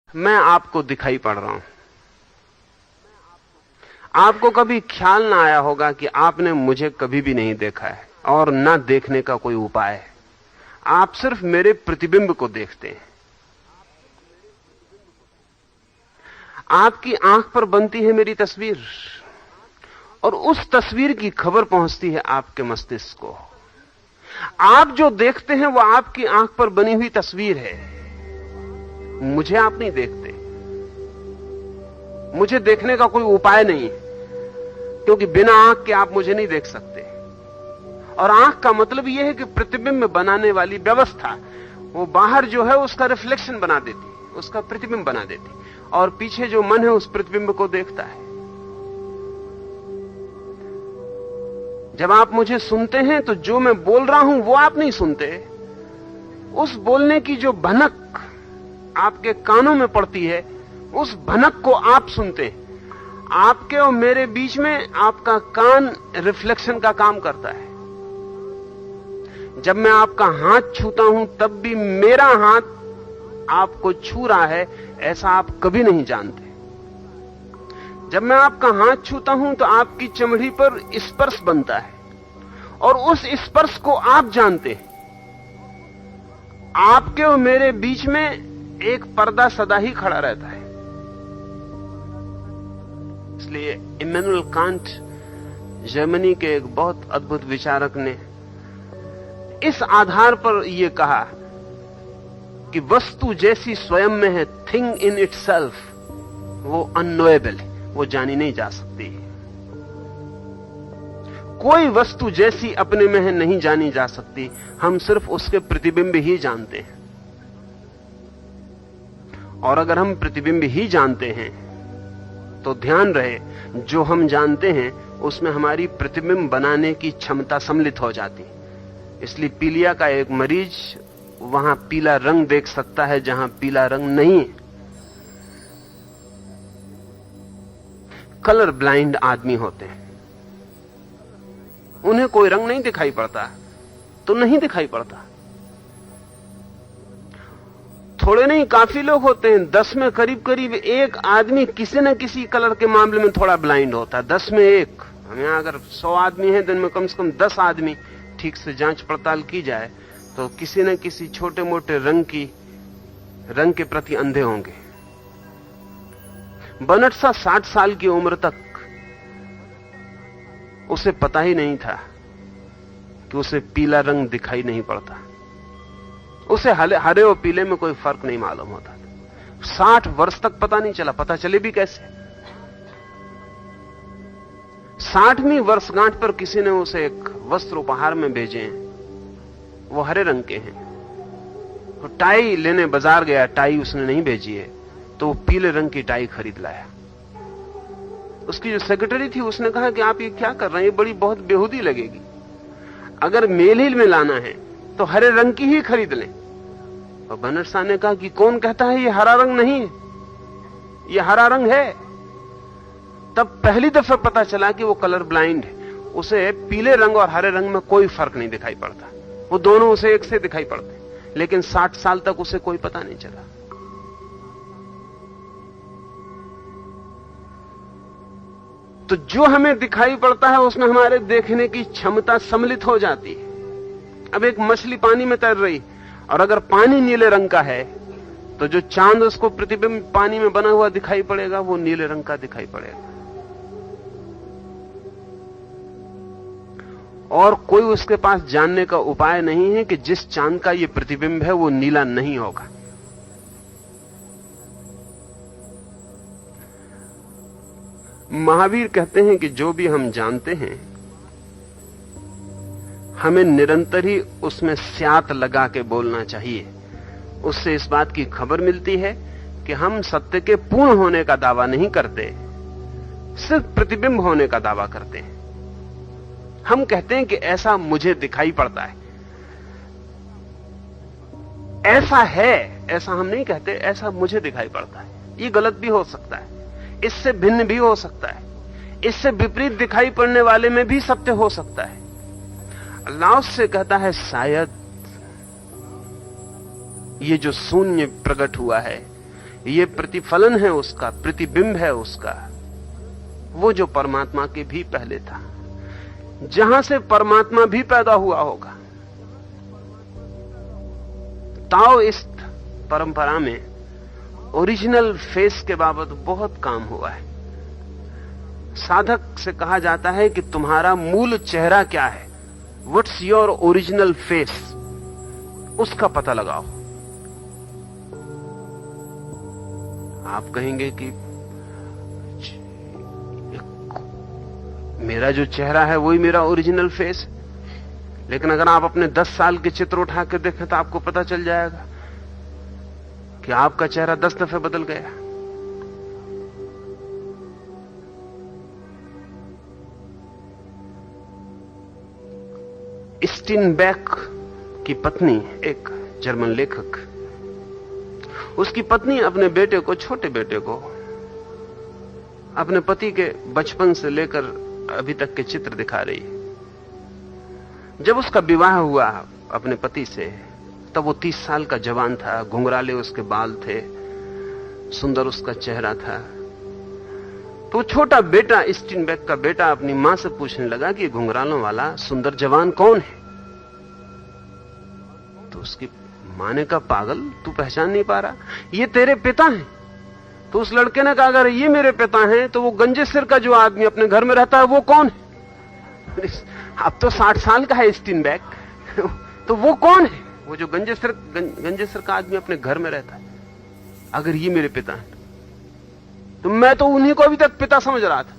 मैं आपको दिखाई पड़ रहा हूं। आपको कभी ख्याल ना आया होगा कि आपने मुझे कभी भी नहीं देखा है और ना देखने का कोई उपाय है। आप सिर्फ मेरे प्रतिबिंब को देखते हैं। आपकी आंख पर बनती है मेरी तस्वीर और उस तस्वीर की खबर पहुंचती है आपके मस्तिष्क को। आप जो देखते हैं वो आपकी आंख पर बनी हुई तस्वीर है। मुझे आप नहीं देखते। मुझे देखने का कोई उपाय नहीं, क्योंकि बिना आंख के आप मुझे नहीं देख सकते। और आंख का मतलब यह है कि प्रतिबिंब बनाने वाली व्यवस्था, वो बाहर जो है उसका रिफ्लेक्शन बना देती, उसका प्रतिबिंब बना देती, और पीछे जो मन है उस प्रतिबिंब को देखता है। जब आप मुझे सुनते हैं तो जो मैं बोल रहा हूं वो आप नहीं सुनते। उस बोलने की जो भनक आपके कानों में पड़ती है, उस भनक को आप सुनते हैं। आपके और मेरे बीच में आपका कान रिफ्लेक्शन का काम करता है। जब मैं आपका हाथ छूता हूं तब भी मेरा हाथ आपको छू रहा है, ऐसा आप कभी नहीं जानते। जब मैं आपका हाथ छूता हूं तो आपकी चमड़ी पर स्पर्श बनता है और उस स्पर्श को आप जानते हैं। आपके और मेरे बीच में एक पर्दा सदा ही खड़ा रहता है। इसलिए इमैनुअल कांट, जर्मनी के एक बहुत अद्भुत विचारक ने इस आधार पर यह कहा कि वस्तु जैसी स्वयं में है, थिंग इन इटसेल्फ, वो अननोएबल है, वो जानी नहीं जा सकती। कोई वस्तु जैसी अपने में है नहीं जानी जा सकती। हम सिर्फ उसके प्रतिबिंब ही जानते हैं। और अगर हम प्रतिबिंब ही जानते हैं तो ध्यान रहे, जो हम जानते हैं उसमें हमारी प्रतिबिंब बनाने की क्षमता सम्मिलित हो जाती। इसलिए पीलिया का एक मरीज वहां पीला रंग देख सकता है जहां पीला रंग नहीं है। कलर ब्लाइंड आदमी होते हैं, उन्हें कोई रंग नहीं दिखाई पड़ता तो नहीं दिखाई पड़ता। थोड़े नहीं, काफी लोग होते हैं। 10 में करीब करीब एक आदमी किसी न किसी कलर के मामले में थोड़ा ब्लाइंड होता है। 10 में एक। हम यहां अगर 100 आदमी हैं, दिन में कम से कम 10 आदमी ठीक से जांच पड़ताल की जाए तो किसी न किसी छोटे मोटे रंग के प्रति अंधे होंगे। बनटसा 60 साल की उम्र तक उसे पता ही नहीं था कि उसे पीला रंग दिखाई नहीं पड़ता। उसे हरे और पीले में कोई फर्क नहीं मालूम होता। 60 वर्ष तक पता नहीं चला। पता चले भी कैसे? 60वीं वर्षगांठ पर किसी ने उसे एक वस्त्र उपहार में भेजे हैं, वो हरे रंग के हैं। तो टाई लेने बाजार गया, टाई उसने नहीं भेजी है तो वो पीले रंग की टाई खरीद लाया। उसकी जो सेक्रेटरी थी उसने कहा कि आप ये क्या कर रहे हैं, ये बड़ी बहुत बेहूदी लगेगी। अगर मेल ही में लाना है तो हरे रंग की ही खरीद लें। और बनटसा ने कहा कि कौन कहता है ये हरा रंग नहीं है, ये हरा रंग है। तब पहली दफा पता चला कि वो कलर ब्लाइंड है। उसे पीले रंग और हरे रंग में कोई फर्क नहीं दिखाई पड़ता, वो दोनों उसे एक से दिखाई पड़ते। लेकिन 60 साल तक उसे कोई पता नहीं चला। तो जो हमें दिखाई पड़ता है उसमें हमारे देखने की क्षमता सम्मिलित हो जाती है। अब एक मछली पानी में तैर रही, और अगर पानी नीले रंग का है तो जो चांद उसको प्रतिबिंब पानी में बना हुआ दिखाई पड़ेगा वो नीले रंग का दिखाई पड़ेगा। और कोई उसके पास जानने का उपाय नहीं है कि जिस चांद का ये प्रतिबिंब है वो नीला नहीं होगा। महावीर कहते हैं कि जो भी हम जानते हैं हमें निरंतर ही उसमें स्यात लगा के बोलना चाहिए। उससे इस बात की खबर मिलती है कि हम सत्य के पूर्ण होने का दावा नहीं करते, सिर्फ प्रतिबिंब होने का दावा करते हैं। हम कहते हैं कि ऐसा मुझे दिखाई पड़ता है, ऐसा है, ऐसा हम नहीं कहते, ऐसा मुझे दिखाई पड़ता है। ये गलत भी हो सकता है, इससे भिन्न भी हो सकता है, इससे विपरीत दिखाई पड़ने वाले में भी सत्य हो सकता है। लाओस से कहता है शायद ये जो शून्य प्रकट हुआ है ये प्रतिफलन है उसका, प्रतिबिंब है उसका, वो जो परमात्मा के भी पहले था, जहां से परमात्मा भी पैदा हुआ होगा। ताओइस्ट परंपरा में ओरिजिनल फेस के बाबत बहुत काम हुआ है। साधक से कहा जाता है कि तुम्हारा मूल चेहरा क्या है, व्हाट्स योर ओरिजिनल फेस, उसका पता लगाओ। आप कहेंगे कि मेरा जो चेहरा है वही मेरा ओरिजिनल फेस, लेकिन अगर आप अपने 10 साल के चित्र उठा कर देखें तो आपको पता चल जाएगा कि आपका चेहरा 10 दफे बदल गया। स्टीनबेक की पत्नी, एक जर्मन लेखक, उसकी पत्नी अपने बेटे को, छोटे बेटे को, अपने पति के बचपन से लेकर अभी तक के चित्र दिखा रही है। जब उसका विवाह हुआ अपने पति से, तब वो 30 साल का जवान था, घुंघराले उसके बाल थे, सुंदर उसका चेहरा था। तो छोटा बेटा, स्टीनबेक का बेटा, अपनी मां से पूछने लगा कि घुंघरालों वाला सुंदर जवान कौन है। तो उसकी मां ने कहा, पागल, तू पहचान नहीं पा रहा, ये तेरे पिता हैं। तो उस लड़के ने कहा, अगर ये मेरे पिता हैं तो वो गंजे सिर का जो आदमी अपने घर में रहता है वो कौन है? अब तो 60 साल का है स्टीनबेक, तो वो कौन है? वो जो गंजे सिर का आदमी अपने घर में रहता है, अगर ये मेरे पिता हैं तो मैं तो उन्हीं को अभी तक पिता समझ रहा था।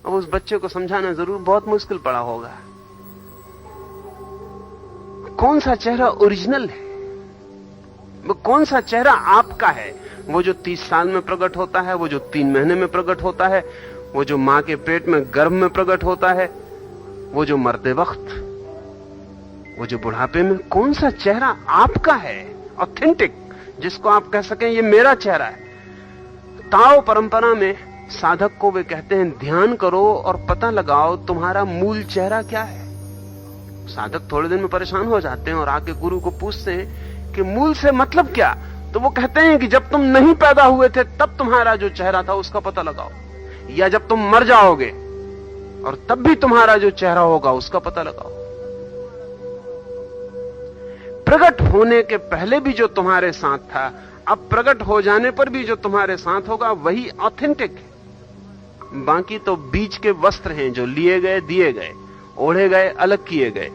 अब उस बच्चे को समझाना जरूर बहुत मुश्किल पड़ा होगा। कौन सा चेहरा ओरिजिनल है, वो कौन सा चेहरा आपका है? वो जो 30 साल में प्रकट होता है, वो जो 3 महीने में प्रकट होता है, वो जो मां के पेट में गर्भ में प्रकट होता है, वो जो मरते वक्त, वो जो बुढ़ापे में, कौन सा चेहरा आपका है ऑथेंटिक, जिसको आप कह सकें ये मेरा चेहरा है? ताओ परंपरा में साधक को वे कहते हैं, ध्यान करो और पता लगाओ तुम्हारा मूल चेहरा क्या है। साधक थोड़े दिन में परेशान हो जाते हैं और आके गुरु को पूछते हैं कि मूल से मतलब क्या? तो वो कहते हैं कि जब तुम नहीं पैदा हुए थे तब तुम्हारा जो चेहरा था उसका पता लगाओ, या जब तुम मर जाओगे और तब भी तुम्हारा जो चेहरा होगा उसका पता लगाओ। प्रकट होने के पहले भी जो तुम्हारे साथ था, अब प्रकट हो जाने पर भी जो तुम्हारे साथ होगा वही ऑथेंटिक है। बाकी तो बीच के वस्त्र हैं जो लिए गए, दिए गए, ओढ़े गए, अलग किए गए।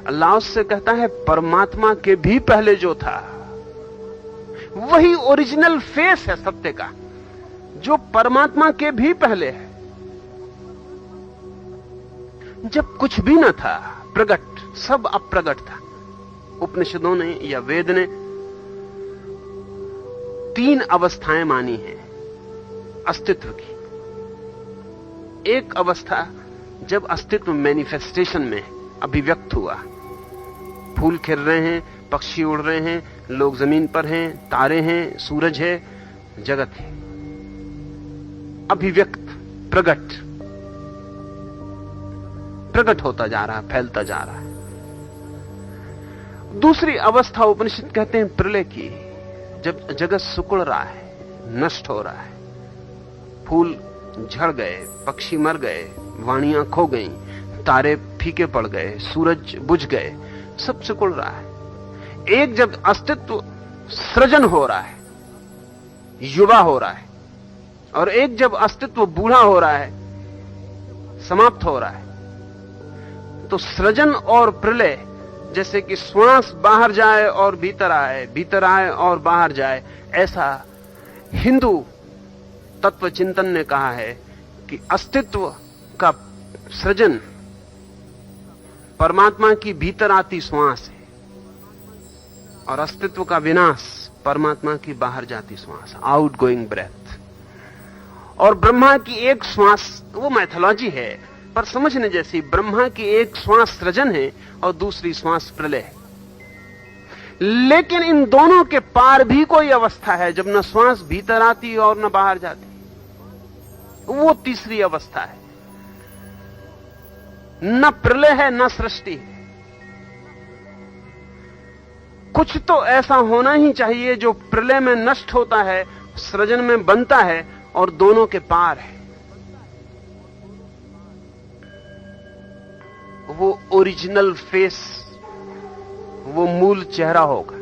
अल्लाह उससे कहता है, परमात्मा के भी पहले जो था वही ओरिजिनल फेस है सत्य का, जो परमात्मा के भी पहले है। जब कुछ भी न था प्रकट, सब अप्रगट था। उपनिषदों ने या वेद ने 3 अवस्थाएं मानी हैं अस्तित्व की। एक अवस्था जब अस्तित्व मैनिफेस्टेशन में अभिव्यक्त हुआ, फूल खिल रहे हैं, पक्षी उड़ रहे हैं, लोग जमीन पर हैं, तारे हैं, सूरज है, जगत है, अभिव्यक्त, प्रकट होता जा रहा है, फैलता जा रहा है। दूसरी अवस्था उपनिषद कहते हैं प्रलय की, जब जगत सिकुड़ रहा है, नष्ट हो रहा है, फूल झड़ गए, पक्षी मर गए, वाणियां खो गईं, तारे फीके पड़ गए, सूरज बुझ गए, सब सिकुड़ रहा है। एक जब अस्तित्व सृजन हो रहा है, युवा हो रहा है, और एक जब अस्तित्व बूढ़ा हो रहा है, समाप्त हो रहा है। तो सृजन और प्रलय जैसे कि श्वास बाहर जाए और भीतर आए, भीतर आए और बाहर जाए, ऐसा हिंदू तत्व चिंतन ने कहा है कि अस्तित्व का सृजन परमात्मा की भीतर आती श्वास है, और अस्तित्व का विनाश परमात्मा की बाहर जाती श्वास, आउट गोइंग ब्रेथ। और ब्रह्मा की एक श्वास, वो मैथोलॉजी है पर समझने जैसी, ब्रह्मा की एक श्वास सृजन है और दूसरी श्वास प्रलय है। लेकिन इन दोनों के पार भी कोई अवस्था है जब न श्वास भीतर आती और न बाहर जाती, वो तीसरी अवस्था है। न प्रलय है न सृष्टि है, कुछ तो ऐसा होना ही चाहिए जो प्रलय में नष्ट होता है, सृजन में बनता है और दोनों के पार है। वो ओरिजिनल फेस, वो मूल चेहरा होगा।